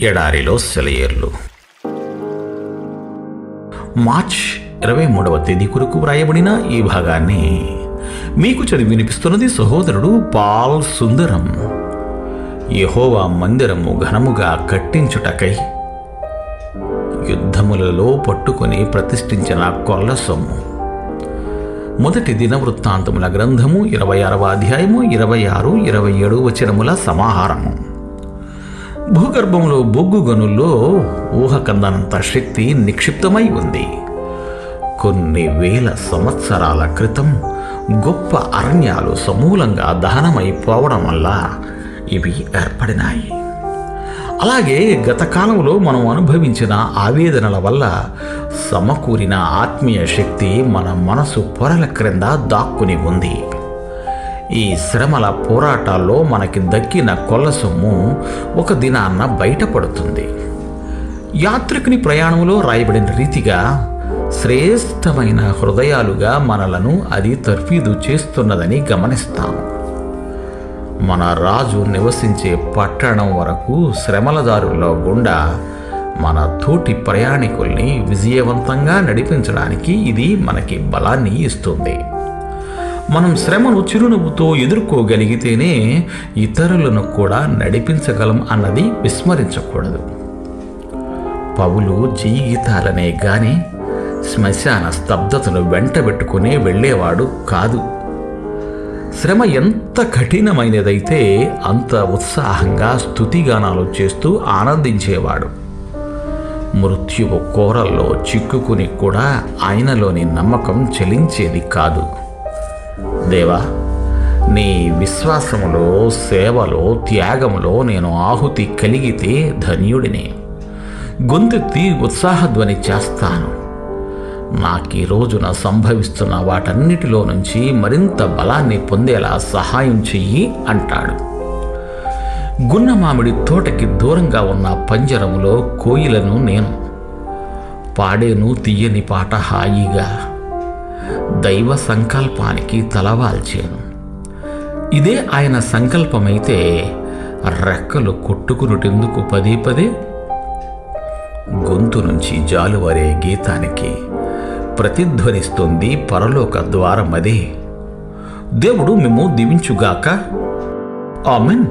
ఎడారిలో సెలయేర్లు. మార్చ్ 23వ తేదీ కొరకు వ్రాయబడిన ఈ భాగాన్ని మీకు చదివి వినిపిస్తున్నది సహోదరుడు పాల్ సుందరం. యెహోవా మందిరము ఘనముగా కట్టించుటకై యుద్ధములలో పట్టుకొని ప్రతిష్ఠించిన కొల్ల సొమ్ము. మొదటి దినవృత్తాంతముల గ్రంథము 26వ అధ్యాయము 26, 27 వచనముల సమాహారము. భూగర్భంలో బొగ్గు గనుల్లో ఊహకందనంత శక్తి నిక్షిప్తమై ఉంది. కొన్ని వేల సంవత్సరాల క్రితం గొప్ప అరణ్యాలు సమూలంగా దహనమైపోవడం వల్ల ఇవి ఏర్పడినాయి. అలాగే గత కాలంలో మనం అనుభవించిన ఆవేదనల వల్ల సమకూరిన ఆత్మీయ శక్తి మన మనసు పొరల క్రింద దాక్కుని ఉంది. ఈ శ్రమల పోరాటాల్లో మనకి దక్కిన కొల్ల సొమ్ము ఒక దినాన్న బయటపడుతుంది. యాత్రికుని ప్రయాణంలో రాయబడిన రీతిగా శ్రేష్టమైన హృదయాలుగా మనలను అది తర్ఫీదు చేస్తున్నదని గమనిస్తాము. మన రాజు నివసించే పట్టణం వరకు శ్రమల దారుల్లో గుండా మన తోటి ప్రయాణికుల్ని విజయవంతంగా నడిపించడానికి ఇది మనకి బలాన్ని ఇస్తుంది. మనం శ్రమను చిరునవ్వుతో ఎదుర్కోగలిగితేనే ఇతరులను కూడా నడిపించగలం అన్నది విస్మరించకూడదు. పౌలు జీవితాలనే గాని శ్మశాన స్తబ్దతను వెంటబెట్టుకునే వెళ్ళేవాడు కాదు. శ్రమ ఎంత కఠినమైనదైతే అంత ఉత్సాహంగా స్తుతిగానాలు చేస్తూ ఆనందించేవాడు. మృత్యువు కోరల్లో చిక్కుకుని కూడా ఆయనలోని నమ్మకం చెలించేది కాదు. దేవా, నీ విశ్వాసములో, సేవలో, త్యాగములో నేను ఆహుతి కలిగితే ధన్యుడిని. గొంతెత్తి ఉత్సాహధ్వని చేస్తాను. నాకీ రోజున సంభవిస్తున్న వాటన్నిటిలో నుంచి మరింత బలాన్ని పొందేలా సహాయం చెయ్యి అంటాడు. గున్న మామిడి తోటకి దూరంగా ఉన్న పంజరములో కోయిలను నేను పాడేను తీయని పాట హాయిగా. దైవ సంకల్పానికి తలవాల్చాను. ఇదే ఆయన సంకల్పమైతే రెక్కలు కొట్టుకునుటెందుకు పదే పదే? గొంతు నుంచి జాలువరే గీతానికి ప్రతిధ్వనిస్తుంది పరలోక ద్వారమదే. దేవుడు మేము దీవించుగాక. ఆమెన్.